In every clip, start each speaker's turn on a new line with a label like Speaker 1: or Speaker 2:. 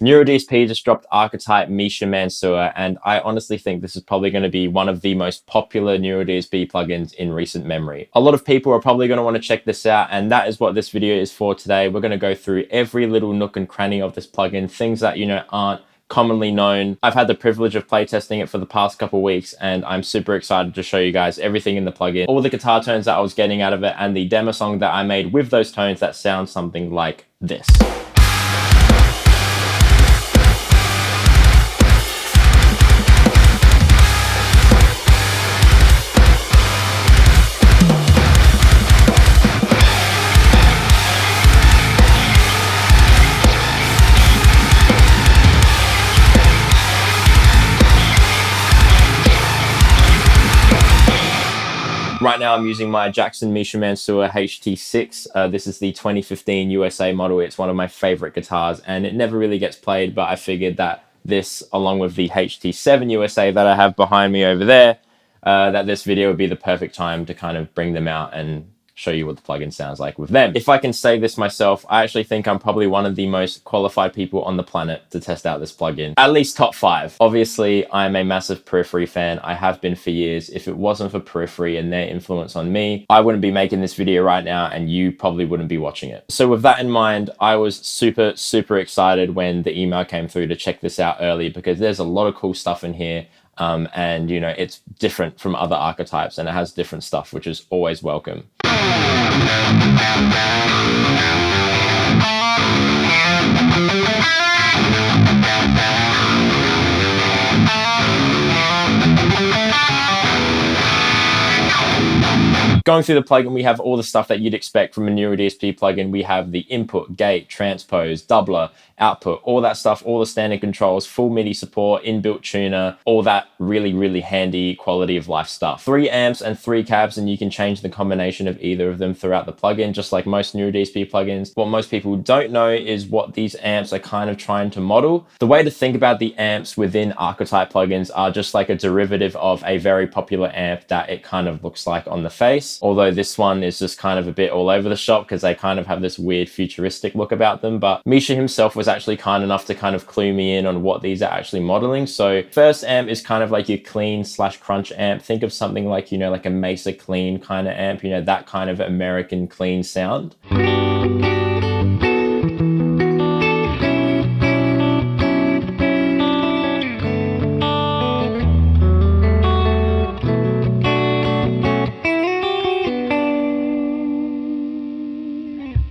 Speaker 1: NeuroDSP just dropped Archetype Misha Mansoor, and I honestly think this is probably going to be one of the most popular NeuroDSP plugins in recent memory. A lot of people are probably going to want to check this out, and that is what this video is for today. We're going to go through every little nook and cranny of this plugin, things that, aren't commonly known. I've had the privilege of playtesting it for the past couple weeks, and I'm super excited to show you guys everything in the plugin, all the guitar tones that I was getting out of it, and the demo song that I made with those tones that sound something like this. Right now I'm using my Jackson Misha Mansoor HT6. This is the 2015 USA model. It's one of my favorite guitars and it never really gets played, but I figured that this, along with the HT7 USA that I have behind me over there, that this video would be the perfect time to kind of bring them out and show you what the plugin sounds like with them. If I can say this myself, I actually think I'm probably one of the most qualified people on the planet to test out this plugin. At least top 5. Obviously, I'm a massive Periphery fan. I have been for years. If it wasn't for Periphery and their influence on me, I wouldn't be making this video right now and you probably wouldn't be watching it. So with that in mind, I was super, super excited when the email came through to check this out early because there's a lot of cool stuff in here. And it's different from other archetypes and it has different stuff, which is always welcome. Going through the plugin, we have all the stuff that you'd expect from a NeuroDSP plugin. We have the input, gate, transpose, doubler, output, all that stuff, all the standard controls, full MIDI support, inbuilt tuner, all that really, really handy quality of life stuff. 3 amps and 3 cabs, and you can change the combination of either of them throughout the plugin, just like most NeuroDSP plugins. What most people don't know is what these amps are kind of trying to model. The way to think about the amps within Archetype plugins are just like a derivative of a very popular amp that it kind of looks like on the face. Although this one is just kind of a bit all over the shop because they kind of have this weird futuristic look about them. But Misha himself was actually kind enough to kind of clue me in on what these are actually modeling. So first amp is kind of like your clean / crunch amp. Think of something like, like a Mesa clean kind of amp, that kind of American clean sound.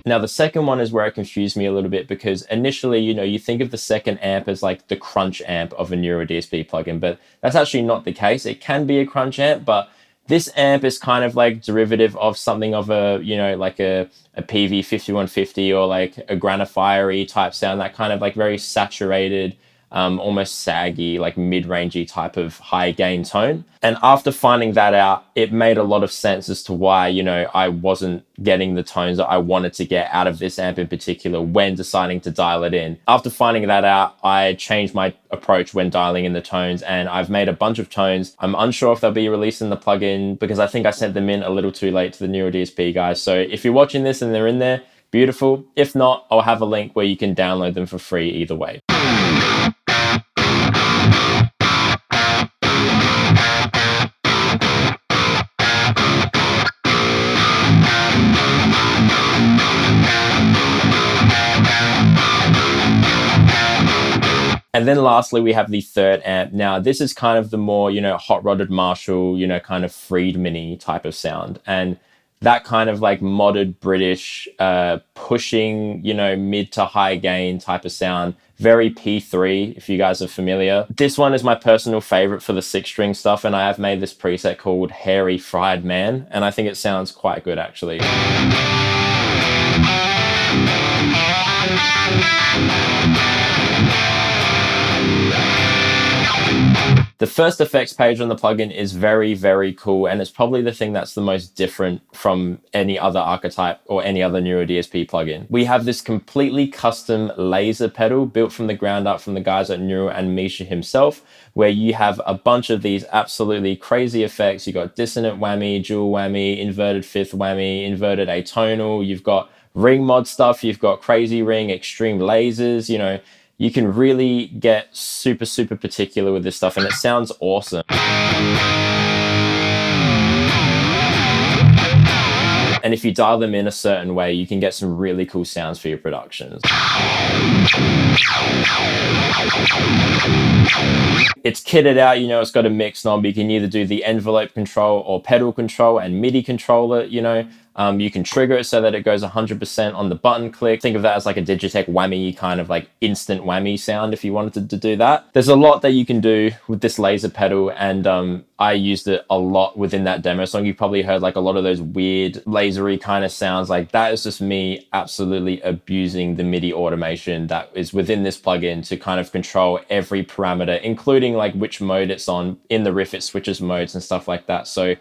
Speaker 1: Now, the second one is where it confused me a little bit because initially, you think of the second amp as like the crunch amp of a NeuroDSP plugin, but that's actually not the case. It can be a crunch amp, but this amp is kind of like derivative of something of a, like a PV 5150 or like a Granifier type sound, that kind of like very saturated, almost saggy, like mid-rangey type of high gain tone. And after finding that out, it made a lot of sense as to why, I wasn't getting the tones that I wanted to get out of this amp in particular when deciding to dial it in. After finding that out, I changed my approach when dialing in the tones and I've made a bunch of tones. I'm unsure if they'll be released in the plugin because I think I sent them in a little too late to the NeuroDSP guys. So if you're watching this and they're in there, beautiful. If not, I'll have a link where you can download them for free either way. And then lastly, we have the third amp. Now, this is kind of the more, hot-rodded Marshall, kind of Friedman-y type of sound. And that kind of like modded British, pushing, mid to high gain type of sound. Very P3, if you guys are familiar. This one is my personal favorite for the 6-string stuff, and I have made this preset called Hairy Fried Man, and I think it sounds quite good, actually. The first effects page on the plugin is very, very cool, and it's probably the thing that's the most different from any other Archetype or any other NeuroDSP plugin. We have this completely custom laser pedal built from the ground up from the guys at Neuro and Misha himself, where you have a bunch of these absolutely crazy effects. You've got dissonant whammy, dual whammy, inverted fifth whammy, inverted atonal, you've got ring mod stuff, you've got crazy ring, extreme lasers, You can really get super, super particular with this stuff, and it sounds awesome. And if you dial them in a certain way, you can get some really cool sounds for your productions. It's kitted out, you know, it's got a mix knob. You can either do the envelope control or pedal control and MIDI control it, you know. You can trigger it so that it goes 100% on the button click. Think of that as like a Digitech whammy, kind of like instant whammy sound if you wanted to do that. There's a lot that you can do with this laser pedal, and I used it a lot within that demo song. You probably heard like a lot of those weird lasery kind of sounds. Like that is just me absolutely abusing the MIDI automation that is within this plugin to kind of control every parameter, including like which mode it's on. In the riff, it switches modes and stuff like that. So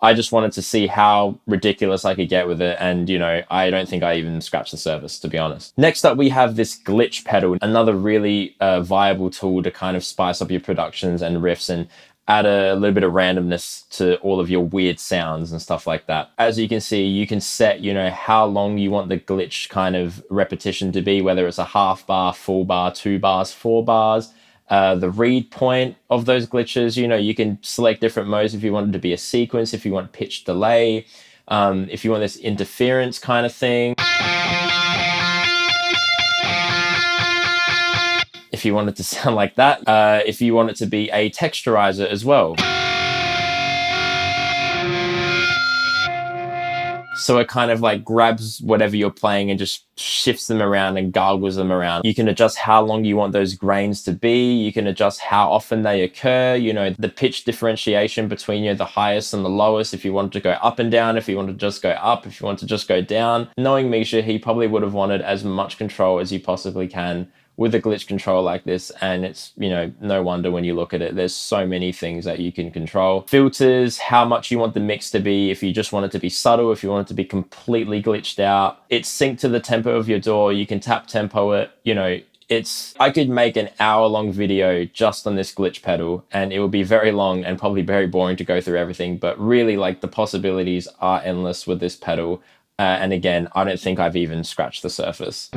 Speaker 1: I just wanted to see how ridiculous I could get with it. And, you know, I don't think I even scratched the surface, to be honest. Next up, we have this glitch pedal, another really viable tool to kind of spice up your productions and riffs and add a little bit of randomness to all of your weird sounds and stuff like that. As you can see, you can set, you know, how long you want the glitch kind of repetition to be, whether it's a half bar, full bar, 2 bars, 4 bars. The read point of those glitches, you know, you can select different modes if you want it to be a sequence, if you want pitch delay, if you want this interference kind of thing. If you want it to sound like that, if you want it to be a texturizer as well. So it kind of like grabs whatever you're playing and just shifts them around and gargles them around. You can adjust how long you want those grains to be. You can adjust how often they occur, you know, the pitch differentiation between, you know, the highest and the lowest. If you want to go up and down, if you want to just go up, if you want to just go down. Knowing Misha, he probably would have wanted as much control as you possibly can with a glitch control like this, and it's, you know, no wonder when you look at it, there's so many things that you can control. Filters, how much you want the mix to be, if you just want it to be subtle, if you want it to be completely glitched out. It's synced to the tempo of your DAW, you can tap tempo it, you know, I could make an hour-long video just on this glitch pedal, and it would be very long and probably very boring to go through everything, but really, like, the possibilities are endless with this pedal. And again, I don't think I've even scratched the surface.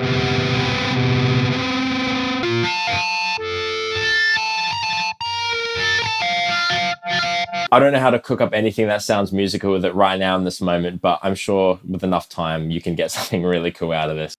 Speaker 1: I don't know how to cook up anything that sounds musical with it right now in this moment, but I'm sure with enough time you can get something really cool out of this.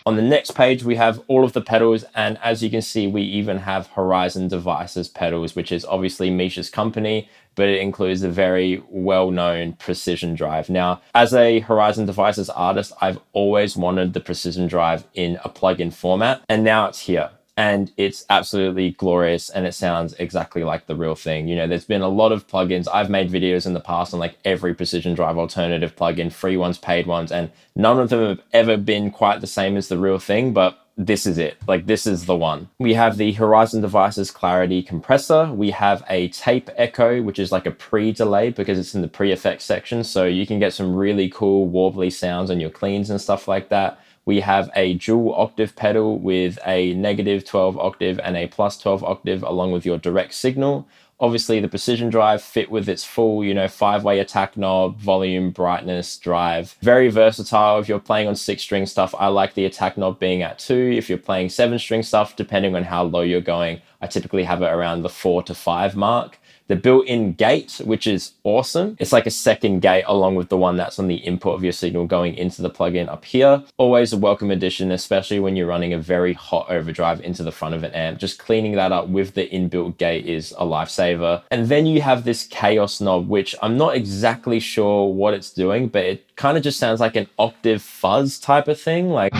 Speaker 1: On the next page, we have all of the pedals, and as you can see, we even have Horizon Devices pedals, which is obviously Misha's company, but it includes a very well-known Precision Drive. Now, as a Horizon Devices artist, I've always wanted the Precision Drive in a plugin format, and now it's here. And it's absolutely glorious, and it sounds exactly like the real thing. You know, there's been a lot of plugins. I've made videos in the past on like every Precision Drive alternative plugin, free ones, paid ones, and none of them have ever been quite the same as the real thing, but this is it. Like, this is the one. We have the Horizon Devices Clarity Compressor. We have a tape echo, which is like a pre-delay because it's in the pre-effects section. So you can get some really cool warbly sounds on your cleans and stuff like that. We have a dual octave pedal with a -12 octave and a +12 octave along with your direct signal. Obviously the Precision Drive fit with its full, you know, 5-way attack knob, volume, brightness, drive. Very versatile. If you're playing on 6-string stuff, I like the attack knob being at 2. If you're playing 7-string stuff, depending on how low you're going, I typically have it around the 4 to 5 mark. The built-in gate, which is awesome. It's like a second gate along with the one that's on the input of your signal going into the plugin up here. Always a welcome addition, especially when you're running a very hot overdrive into the front of an amp. Just cleaning that up with the inbuilt gate is a lifesaver. And then you have this chaos knob, which I'm not exactly sure what it's doing, but it kind of just sounds like an octave fuzz type of thing. Like,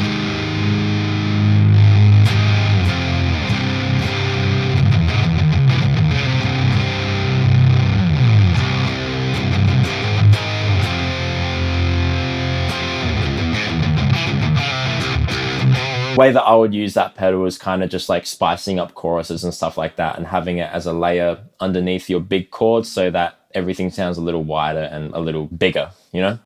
Speaker 1: way that I would use that pedal is kind of just like spicing up choruses and stuff like that and having it as a layer underneath your big chords so that everything sounds a little wider and a little bigger, you know?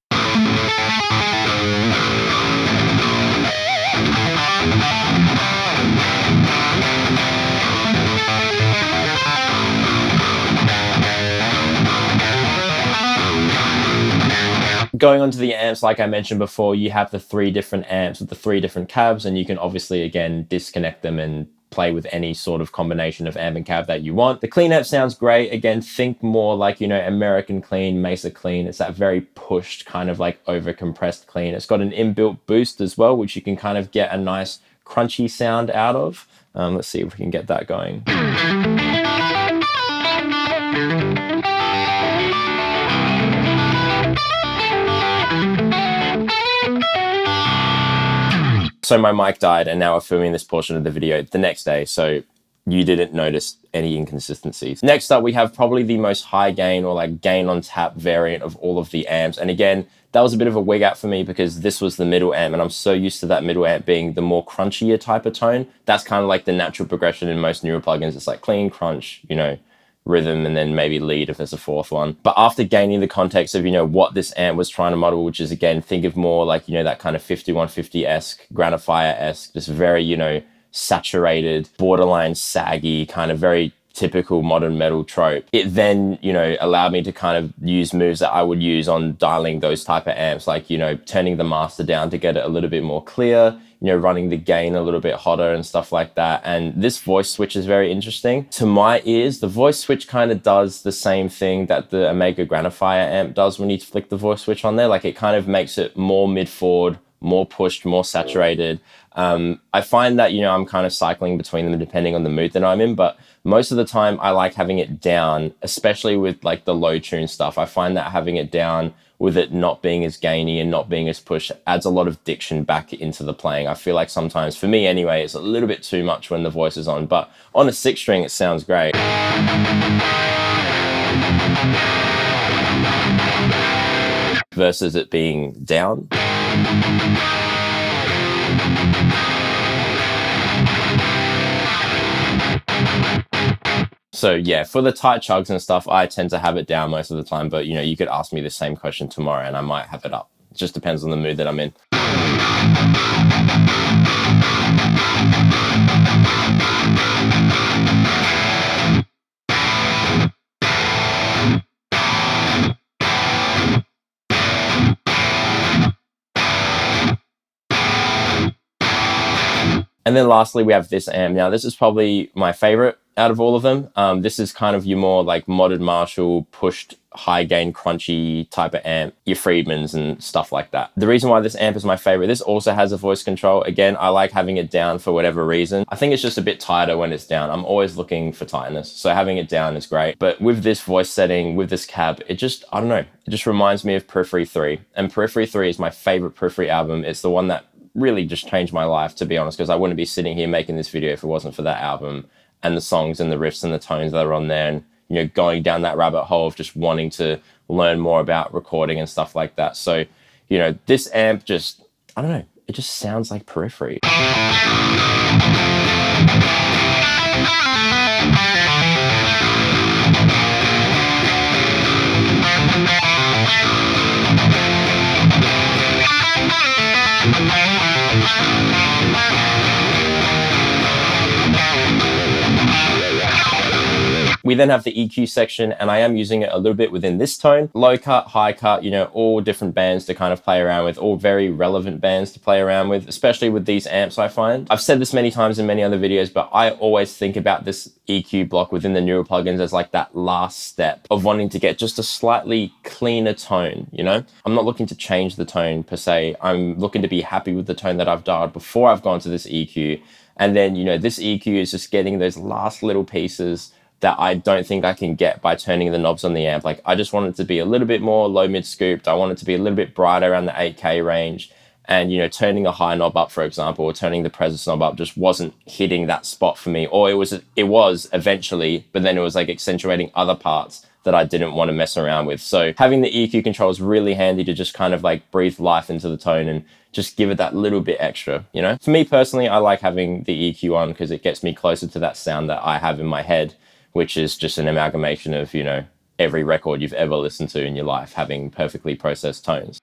Speaker 1: Going on to the amps, like I mentioned before, you have the 3 different amps with the 3 different cabs, and you can obviously, again, disconnect them and play with any sort of combination of amp and cab that you want. The clean amp sounds great. Again, think more like, you know, American clean, Mesa clean. It's that very pushed kind of like over compressed clean. It's got an inbuilt boost as well, which you can kind of get a nice crunchy sound out of. Let's see if we can get that going. So my mic died, and now we're filming this portion of the video the next day, so you didn't notice any inconsistencies. Next up, we have probably the most high gain or like gain on tap variant of all of the amps. And again, that was a bit of a wig out for me because this was the middle amp, and I'm so used to that middle amp being the more crunchier type of tone. That's kind of like the natural progression in most newer plugins. It's like clean, crunch, you know, rhythm, and then maybe lead if there's a 4th one. But after gaining the context of, you know, what this amp was trying to model, which is, again, think of more like, you know, that kind of 5150-esque, Granifier-esque, just very, you know, saturated, borderline saggy, kind of very typical modern metal trope. It then, you know, allowed me to kind of use moves that I would use on dialing those type of amps, like, you know, turning the master down to get it a little bit more clear, you know, running the gain a little bit hotter and stuff like that. And this voice switch is very interesting. To my ears, the voice switch kind of does the same thing that the Omega Granifier amp does when you flick the voice switch on there. Like, it kind of makes it more mid-forward, more pushed, more saturated. I find that, you know, I'm kind of cycling between them depending on the mood that I'm in, but most of the time I like having it down, especially with like the low tune stuff. I find that having it down with it not being as gainy and not being as pushed adds a lot of diction back into the playing. I feel like sometimes, for me anyway, it's a little bit too much when the voice is on, but on a 6-string it sounds great. Versus it being down. So yeah, for the tight chugs and stuff, I tend to have it down most of the time, but you know, you could ask me the same question tomorrow and I might have it up. It just depends on the mood that I'm in. And then lastly, we have this amp. Now, this is probably my favorite out of all of them. This is kind of your more like modern Marshall pushed high gain crunchy type of amp, your Friedmans and stuff like that. The reason why this amp is my favorite, this also has a voice control. Again, I like having it down for whatever reason. I think it's just a bit tighter when it's down. I'm always looking for tightness, so having it down is great. But with this voice setting, with this cab, it just, I don't know, it just reminds me of Periphery 3. And Periphery 3 is my favorite Periphery album. It's the one that really just changed my life, to be honest, because I wouldn't be sitting here making this video if it wasn't for that album and the songs and the riffs and the tones that are on there, and you know, going down that rabbit hole of just wanting to learn more about recording and stuff like that. So, you know, this amp just, I don't know, it just sounds like Periphery. We then have the EQ section, and I am using it a little bit within this tone. Low cut, high cut, you know, all different bands to kind of play around with, all very relevant bands to play around with, especially with these amps, I find. I've said this many times in many other videos, but I always think about this EQ block within the newer plugins as like that last step of wanting to get just a slightly cleaner tone, you know? I'm not looking to change the tone per se. I'm looking to be happy with the tone that I've dialed before I've gone to this EQ. And then, you know, this EQ is just getting those last little pieces that I don't think I can get by turning the knobs on the amp. Like, I just want it to be a little bit more low mid scooped. I want it to be a little bit brighter around the 8K range. And, you know, turning a high knob up, for example, or turning the presence knob up just wasn't hitting that spot for me. Or it was eventually, but then it was like accentuating other parts that I didn't want to mess around with. So having the EQ control is really handy to just kind of like breathe life into the tone and just give it that little bit extra, you know? For me personally, I like having the EQ on because it gets me closer to that sound that I have in my head, which is just an amalgamation of, you know, every record you've ever listened to in your life having perfectly processed tones.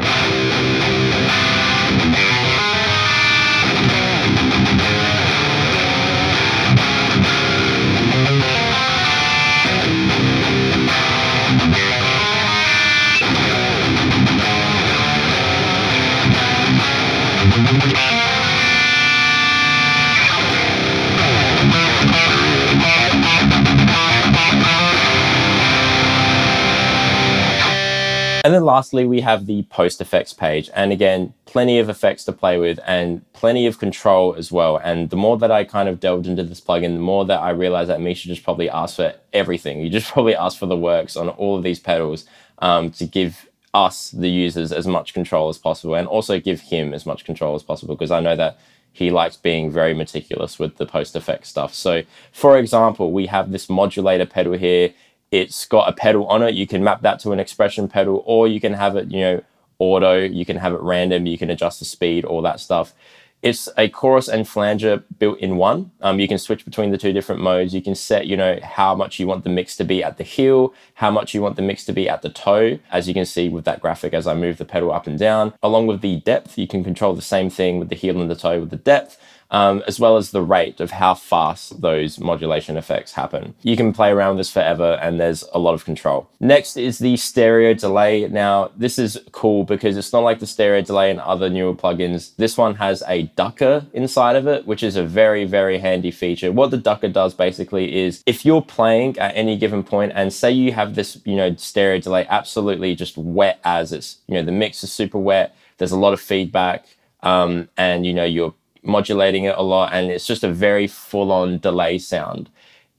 Speaker 1: And then lastly, we have the post effects page. And again, plenty of effects to play with and plenty of control as well. And the more that I kind of delved into this plugin, the more that I realized that Misha just probably asked for everything. You just probably asked for the works on all of these pedals to give us, the users, as much control as possible, and also give him as much control as possible, because I know that he likes being very meticulous with the post effect stuff. So for example, we have this modulator pedal here. It's got a pedal on it. You can map that to an expression pedal, or you can have it, you know, auto, you can have it random, you can adjust the speed, all that stuff. It's a chorus and flanger built in one. You can switch between the two different modes. You can set, you know, how much you want the mix to be at the heel, how much you want the mix to be at the toe, as you can see with that graphic as I move the pedal up and down. Along with the depth, you can control the same thing with the heel and the toe with the depth. As well as the rate of how fast those modulation effects happen. You can play around with this forever, and there's a lot of control. Next is the stereo delay. Now, this is cool because it's not like the stereo delay in other newer plugins. This one has a ducker inside of it, which is a very, very handy feature. What the ducker does basically is, if you're playing at any given point and say you have this, you know, stereo delay absolutely just wet as it's, you know, the mix is super wet, there's a lot of feedback, and, you know, you're modulating it a lot, and it's just a very full-on delay sound.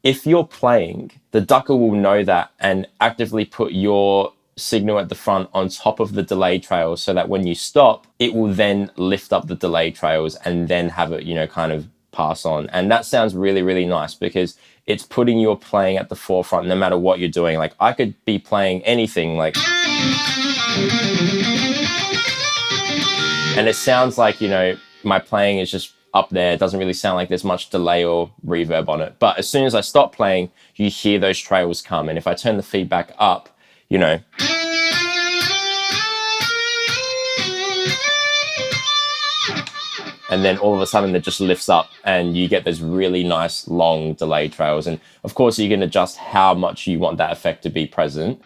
Speaker 1: If you're playing, the ducker will know that and actively put your signal at the front on top of the delay trails, so that when you stop, it will then lift up the delay trails and then have it, you know, kind of pass on. And that sounds really, really nice because it's putting your playing at the forefront no matter what you're doing. Like, I could be playing anything, like, and it sounds like, you know, my playing is just up there. It doesn't really sound like there's much delay or reverb on it. But as soon as I stop playing, you hear those trails come. And if I turn the feedback up, you know, and then all of a sudden it just lifts up and you get those really nice long delay trails. And of course you can adjust how much you want that effect to be present.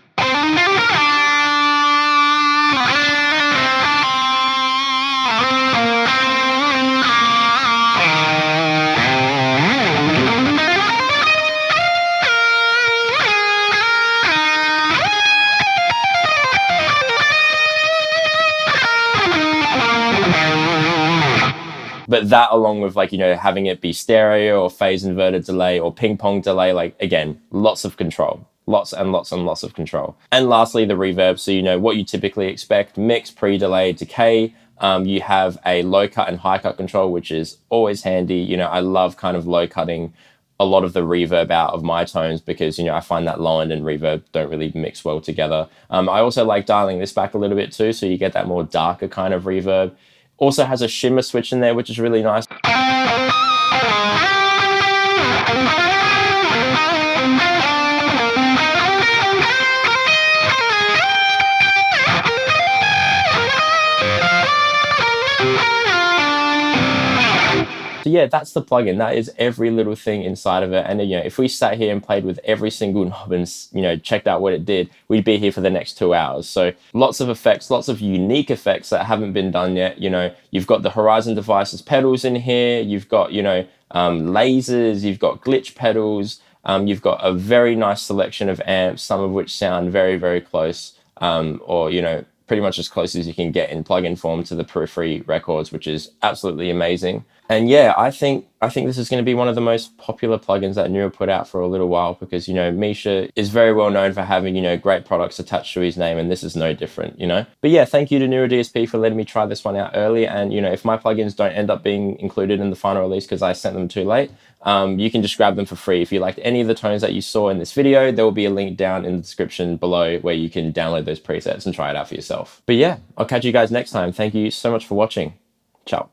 Speaker 1: But that, along with, like, you know, having it be stereo or phase inverted delay or ping pong delay, like, again, lots of control, lots and lots and lots of control. And lastly, the reverb. So, you know, what you typically expect: mix, pre-delay, decay. You have a low cut and high cut control, which is always handy. You know, I love kind of low cutting a lot of the reverb out of my tones because, you know, I find that low end and reverb don't really mix well together. I also like dialing this back a little bit too, so you get that more darker kind of reverb. Also has a shimmer switch in there, which is really nice. So yeah, that's the plugin. That is every little thing inside of it. And, you know, if we sat here and played with every single knob and, you know, checked out what it did, we'd be here for the next 2 hours. So lots of effects, lots of unique effects that haven't been done yet. You know, you've got the Horizon Devices pedals in here. You've got, you know, lasers, you've got glitch pedals. You've got a very nice selection of amps, some of which sound very, very close, or, you know, pretty much as close as you can get in plugin form to the Periphery records, which is absolutely amazing. And yeah, I think this is going to be one of the most popular plugins that Neuro put out for a little while, because, you know, Misha is very well known for having, you know, great products attached to his name, and this is no different, you know. But yeah, thank you to Neuro DSP for letting me try this one out early. And, you know, if my plugins don't end up being included in the final release because I sent them too late, you can just grab them for free. If you liked any of the tones that you saw in this video, there will be a link down in the description below where you can download those presets and try it out for yourself. But yeah, I'll catch you guys next time. Thank you so much for watching. Ciao.